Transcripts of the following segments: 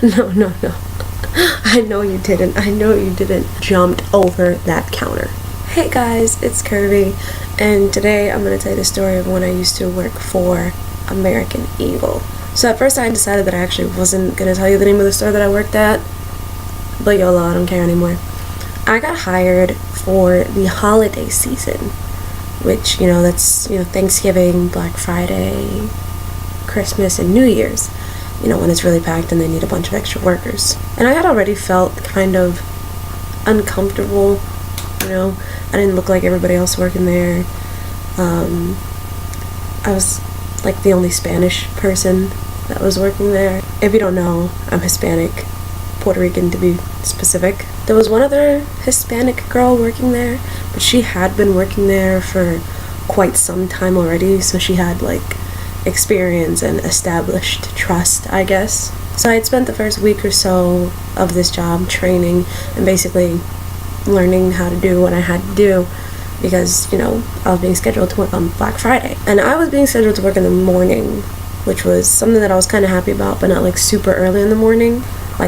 No. I know you didn't. Jumped over that counter. Hey guys, it's Kirby, and today I'm going to tell you the story of when I used to work for American Eagle. So at first I decided that I actually wasn't going to tell you the name of the store that I worked at, but YOLO, I don't care anymore. I got hired for the holiday season, which, that's, Thanksgiving, Black Friday, Christmas, and New Year's. When it's really packed and they need a bunch of extra workers. And I had already felt kind of uncomfortable, I didn't look like everybody else working there. I was like the only Spanish person that was working there. If you don't know, I'm Hispanic, Puerto Rican to be specific. There was one other Hispanic girl working there, but she had been working there for quite some time already, so she had experience and established trust, I guess. So I had spent the first week or so of this job training and basically learning how to do what I had to do because, I was being scheduled to work on Black Friday. And I was being scheduled to work in the morning, which was something that I was kind of happy about, but not super early in the morning.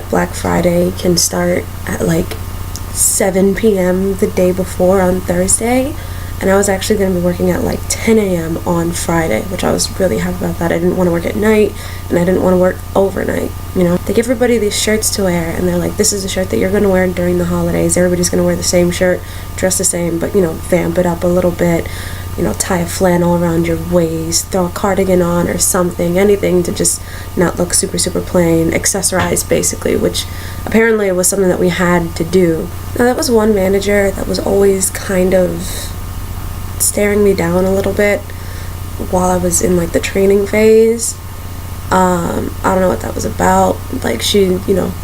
Black Friday can start at 7 p.m. the day before on Thursday. And I was actually going to be working at 10 a.m. on Friday, which I was really happy about that. I didn't want to work at night, and I didn't want to work overnight, They give everybody these shirts to wear, and they're like, this is the shirt that you're going to wear during the holidays. Everybody's going to wear the same shirt, dress the same, but, vamp it up a little bit, tie a flannel around your waist, throw a cardigan on or something, anything to just not look super, super plain, accessorize basically, which apparently was something that we had to do. Now, that was one manager that was always kind of staring me down a little bit while I was in the training phase. I don't know what that was about. She,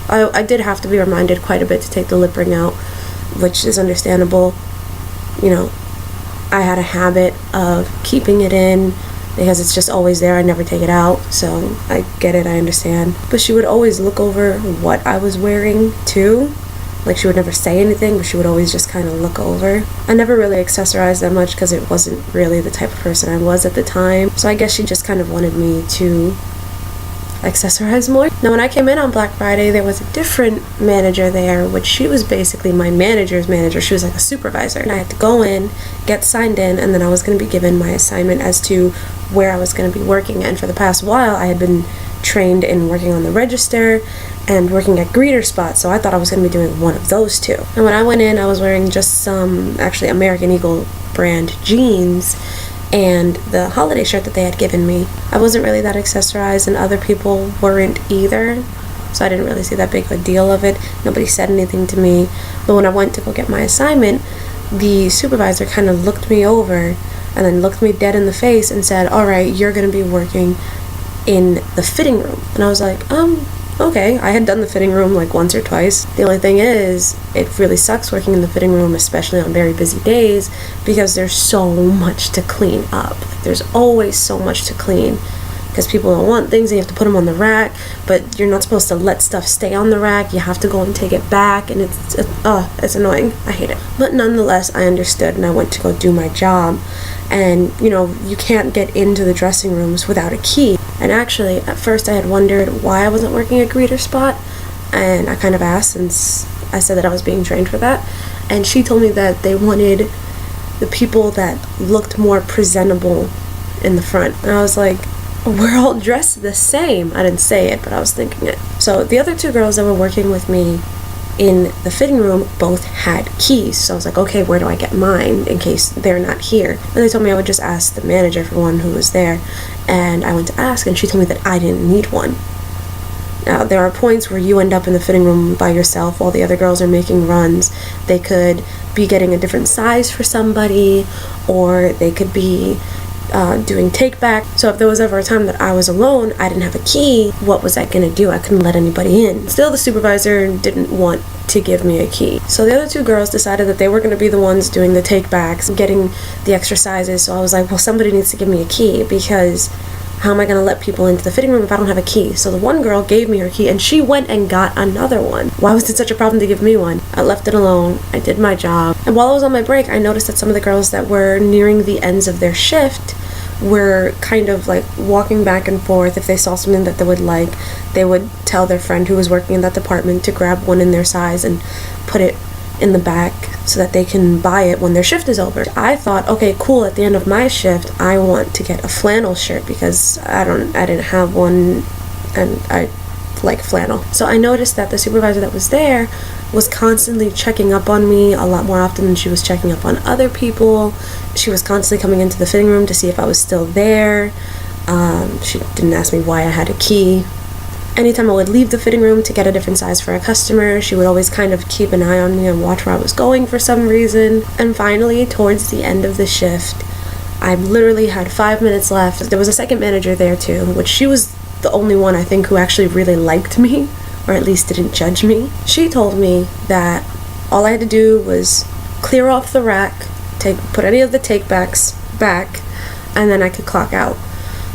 I did have to be reminded quite a bit to take the lip ring out, which is understandable. I had a habit of keeping it in because it's just always there. I never take it out, so I get it, I understand. But she would always look over what I was wearing too. She would never say anything, but she would always just kind of look over. I never really accessorized that much because it wasn't really the type of person I was at the time. So I guess she just kind of wanted me to accessorize more. Now, when I came in on Black Friday, there was a different manager there, which she was basically my manager's manager. She was like a supervisor. And I had to go in, get signed in, and then I was going to be given my assignment as to where I was going to be working. And for the past while, I had been trained in working on the register and working at greeter spots, so I thought I was going to be doing one of those two. And when I went in, I was wearing just some actually American Eagle brand jeans and the holiday shirt that they had given me. I wasn't really that accessorized, and other people weren't either, so I didn't really see that big of a deal of it. Nobody said anything to me. But when I went to go get my assignment, the supervisor kind of looked me over and then looked me dead in the face and said, all right, you're going to be working in the fitting room. And I was like, okay. I had done the fitting room once or twice. The only thing is, it really sucks working in the fitting room, especially on very busy days, because there's so much to clean up. There's always so much to clean because people don't want things and you have to put them on the rack, but you're not supposed to let stuff stay on the rack. You have to go and take it back, and it's annoying. I hate it. But nonetheless, I understood, and I went to go do my job. And you can't get into the dressing rooms without a key. And actually, at first I had wondered why I wasn't working a greeter spot, and I kind of asked, since I said that I was being trained for that, and she told me that they wanted the people that looked more presentable in the front. And I was like, we're all dressed the same. I didn't say it, but I was thinking it. So the other two girls that were working with me in the fitting room both had keys, so I was like, okay, where do I get mine in case they're not here? And they told me I would just ask the manager for one who was there, and I went to ask, and she told me that I didn't need one. Now, there are points where you end up in the fitting room by yourself while the other girls are making runs. They could be getting a different size for somebody, or they could be doing take back. So if there was ever a time that I was alone, I didn't have a key, what was I gonna do? I couldn't let anybody in. Still, the supervisor didn't want to give me a key. So the other two girls decided that they were gonna be the ones doing the take backs, getting the exercises. So I was like, well, somebody needs to give me a key, because how am I gonna let people into the fitting room if I don't have a key? So the one girl gave me her key, and she went and got another one. Why was it such a problem to give me one? I left it alone. I did my job. And while I was on my break, I noticed that some of the girls that were nearing the ends of their shift were kind of like walking back and forth. If they saw something that they would like, they would tell their friend who was working in that department to grab one in their size and put it in the back so that they can buy it when their shift is over. I thought, okay, cool, at the end of my shift I want to get a flannel shirt because I didn't have one and I like flannel. So I noticed that the supervisor that was there was constantly checking up on me a lot more often than she was checking up on other people. She was constantly coming into the fitting room to see if I was still there. She didn't ask me why I had a key. Anytime I would leave the fitting room to get a different size for a customer, she would always kind of keep an eye on me and watch where I was going for some reason. And finally, towards the end of the shift, I literally had 5 minutes left. There was a second manager there too, which she was the only one I think who actually really liked me, or at least didn't judge me. She told me that all I had to do was clear off the rack, put any of the take-backs back, and then I could clock out.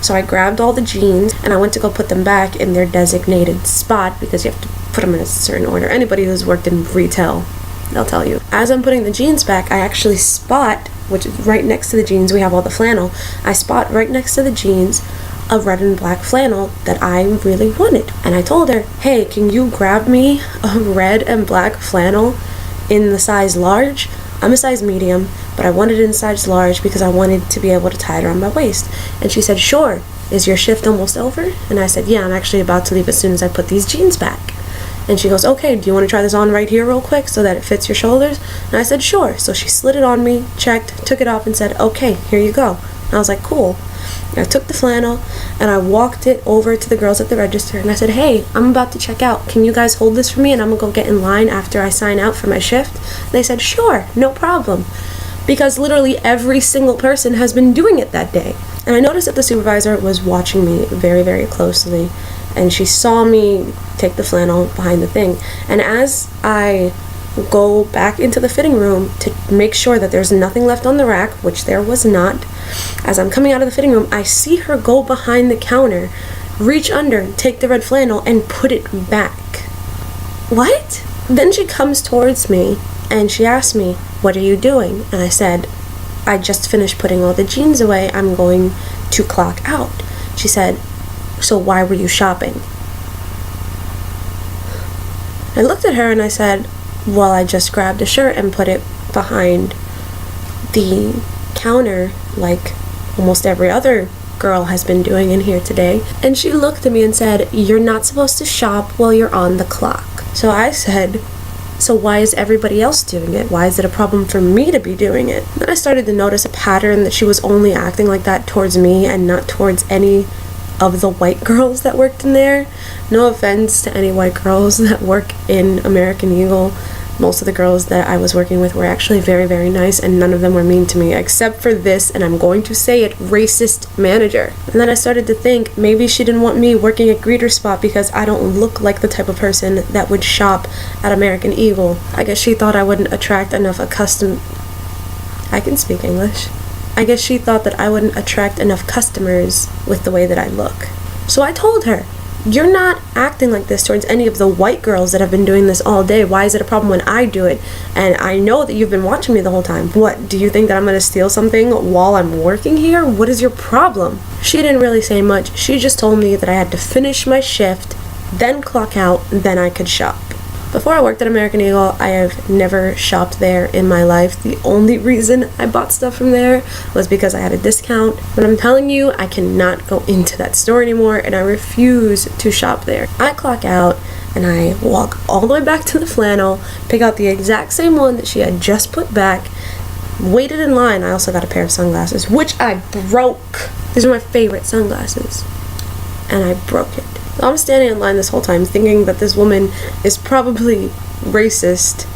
So I grabbed all the jeans and I went to go put them back in their designated spot because you have to put them in a certain order. Anybody who's worked in retail, they'll tell you. As I'm putting the jeans back, I actually spot, which is right next to the jeans, we have all the flannel, I spot right next to the jeans a red and black flannel that I really wanted. And I told her, hey, can you grab me a red and black flannel in the size large? I'm a size medium, but I wanted it in size large because I wanted to be able to tie it around my waist. And she said, sure. Is your shift almost over? And I said, yeah, I'm actually about to leave as soon as I put these jeans back. And she goes, okay, do you want to try this on right here real quick so that it fits your shoulders? And I said, sure. So she slid it on me, checked, took it off and said, okay, here you go. And I was like, cool. I took the flannel and I walked it over to the girls at the register and I said, hey, I'm about to check out. Can you guys hold this for me and I'm gonna go get in line after I sign out for my shift? They said, sure, no problem. Because literally every single person has been doing it that day. And I noticed that the supervisor was watching me very, very closely, and she saw me take the flannel behind the thing. And as I go back into the fitting room to make sure that there's nothing left on the rack, which there was not, as I'm coming out of the fitting room, I see her go behind the counter, reach under, take the red flannel, and put it back. What? Then she comes towards me and she asked me, what are you doing? And I said, I just finished putting all the jeans away. I'm going to clock out. She said, so why were you shopping? I looked at her and I said, well, I just grabbed a shirt and put it behind the counter like almost every other girl has been doing in here today. And she looked at me and said, you're not supposed to shop while you're on the clock. So I said, so why is everybody else doing it? Why is it a problem for me to be doing it? Then I started to notice a pattern that she was only acting like that towards me and not towards any of the white girls that worked in there. No offense to any white girls that work in American Eagle. Most of the girls that I was working with were actually very, very nice, and none of them were mean to me, except for this, and I'm going to say it, racist manager. And then I started to think maybe she didn't want me working at Greeter Spot because I don't look like the type of person that would shop at American Eagle. I guess she thought I wouldn't attract enough I can speak English. I guess she thought that I wouldn't attract enough customers with the way that I look. So I told her, you're not acting like this towards any of the white girls that have been doing this all day. Why is it a problem when I do it? And I know that you've been watching me the whole time. What, do you think that I'm gonna steal something while I'm working here? What is your problem? She didn't really say much. She just told me that I had to finish my shift, then clock out, then I could shop. Before I worked at American Eagle, I have never shopped there in my life. The only reason I bought stuff from there was because I had a discount. But I'm telling you, I cannot go into that store anymore, and I refuse to shop there. I clock out, and I walk all the way back to the flannel, pick out the exact same one that she had just put back, waited in line. I also got a pair of sunglasses, which I broke. These are my favorite sunglasses. And I broke it. So I'm standing in line this whole time thinking that this woman is probably racist,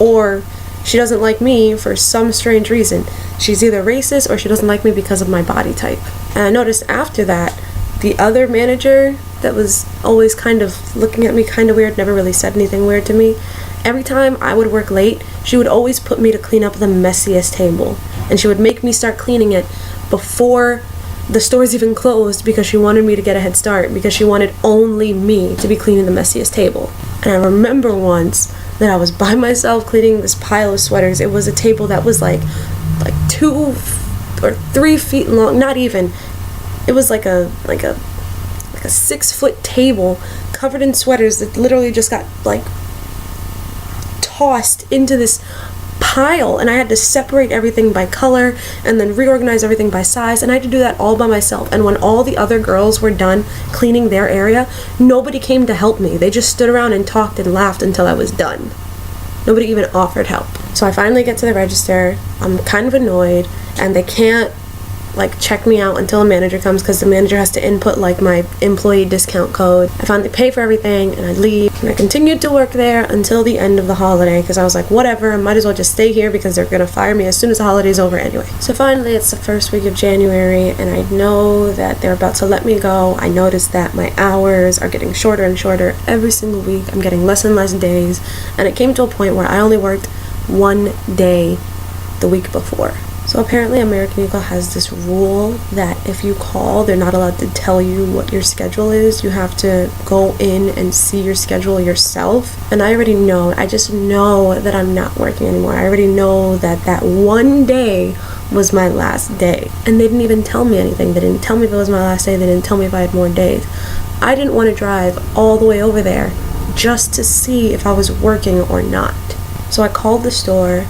or she doesn't like me for some strange reason. She's either racist or she doesn't like me because of my body type. And I noticed after that, the other manager that was always kind of looking at me kind of weird, never really said anything weird to me, every time I would work late, she would always put me to clean up the messiest table. And she would make me start cleaning it before the store's even closed because she wanted me to get a head start, because she wanted only me to be cleaning the messiest table. And I remember once that I was by myself cleaning this pile of sweaters. It was a table that was like 2 or 3 feet long, not even. It was like a 6-foot table covered in sweaters that literally just got like tossed into this pile, and I had to separate everything by color and then reorganize everything by size, and I had to do that all by myself. And when all the other girls were done cleaning their area, nobody came to help me. They just stood around and talked and laughed until I was done. Nobody even offered help. So I finally get to the register. I'm kind of annoyed, and they can't like check me out until a manager comes, because the manager has to input like my employee discount code. I finally pay for everything and I leave, and I continued to work there until the end of the holiday, because I was like, whatever, I might as well just stay here because they're gonna fire me as soon as the holiday's over anyway. So finally it's the first week of January, and I know that they're about to let me go. I noticed that my hours are getting shorter and shorter every single week. I'm getting less and less days, and it came to a point where I only worked 1 day the week before. So apparently American Eagle has this rule that if you call, they're not allowed to tell you what your schedule is. You have to go in and see your schedule yourself. And I already know, I just know that I'm not working anymore. I already know that that 1 day was my last day. And they didn't even tell me anything. They didn't tell me if it was my last day. They didn't tell me if I had more days. I didn't want to drive all the way over there just to see if I was working or not. So I called the store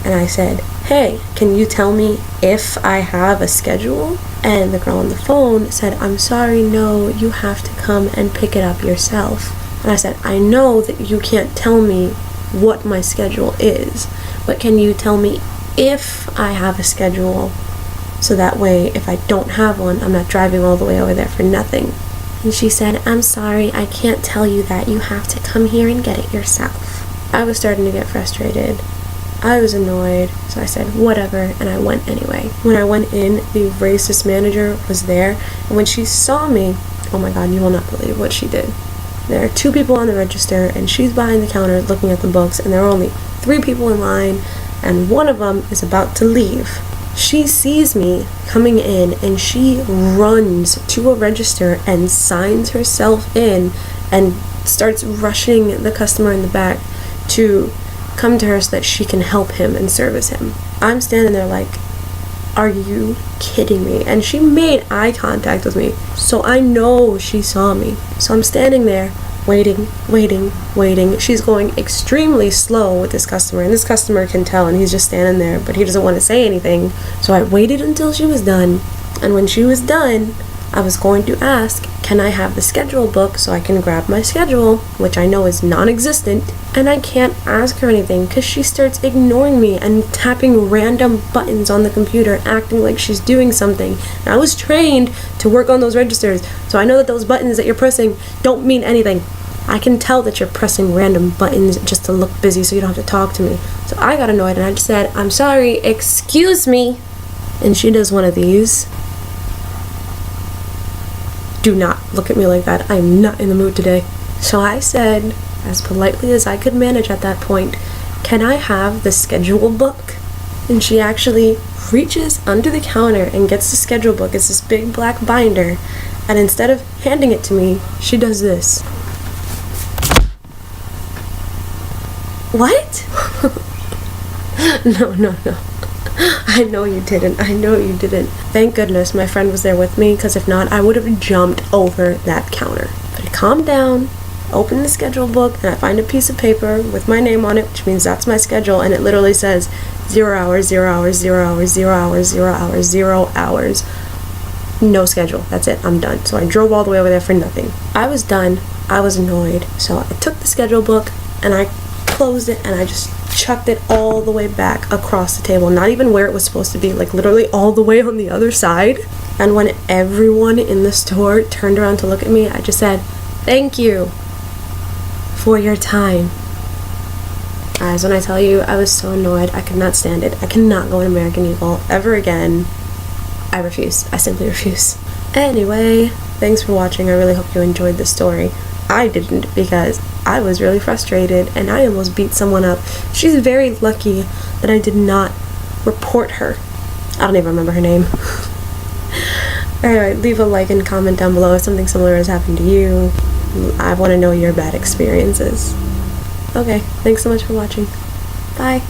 and I said, hey, can you tell me if I have a schedule? And the girl on the phone said, I'm sorry, no, you have to come and pick it up yourself. And I said, I know that you can't tell me what my schedule is, but can you tell me if I have a schedule, so that way if I don't have one, I'm not driving all the way over there for nothing. And she said, I'm sorry, I can't tell you that. You have to come here and get it yourself. I was starting to get frustrated. I was annoyed, so I said, whatever, and I went anyway. When I went in, the racist manager was there, and when she saw me, oh my god, you will not believe what she did. There are 2 people on the register, and she's behind the counter looking at the books, and there are only 3 people in line, and one of them is about to leave. She sees me coming in, and she runs to a register and signs herself in, and starts rushing the customer in the back to come to her so that she can help him and service him. I'm standing there like, are you kidding me? And she made eye contact with me, so I know she saw me. So I'm standing there waiting. She's going extremely slow with this customer, and this customer can tell, and he's just standing there, but he doesn't want to say anything. So I waited until she was done, and when she was done, I was going to ask, can I have the schedule book so I can grab my schedule, which I know is non-existent, and I can't ask her anything because she starts ignoring me and tapping random buttons on the computer, acting like she's doing something. And I was trained to work on those registers, so I know that those buttons that you're pressing don't mean anything. I can tell that you're pressing random buttons just to look busy so you don't have to talk to me. So I got annoyed and I just said, I'm sorry, excuse me. And she does one of these. Do not look at me like that. I'm not in the mood today. So I said, as politely as I could manage at that point, can I have the schedule book? And she actually reaches under the counter and gets the schedule book. It's this big black binder. And instead of handing it to me, she does this. What? No. I know you didn't. Thank goodness my friend was there with me, because if not, I would have jumped over that counter. But I calmed down, opened the schedule book, and I find a piece of paper with my name on it, which means that's my schedule, and it literally says 0 hours, 0 hours, 0 hours, 0 hours, 0 hours, 0 hours. No schedule. That's it. I'm done. So I drove all the way over there for nothing. I was done. I was annoyed. So I took the schedule book and I closed it and I just chucked it all the way back across the table, not even where it was supposed to be, like literally all the way on the other side. And when everyone in the store turned around to look at me, I just said, thank you for your time. Guys, when I tell you I was so annoyed, I could not stand it. I cannot go to American Eagle ever again. I refuse. I simply refuse. Anyway, thanks for watching. I really hope you enjoyed this story. I didn't, because I was really frustrated and I almost beat someone up. She's very lucky that I did not report her. I don't even remember her name. Alright, leave a like and comment down below if something similar has happened to you. I want to know your bad experiences. Okay, thanks so much for watching. Bye.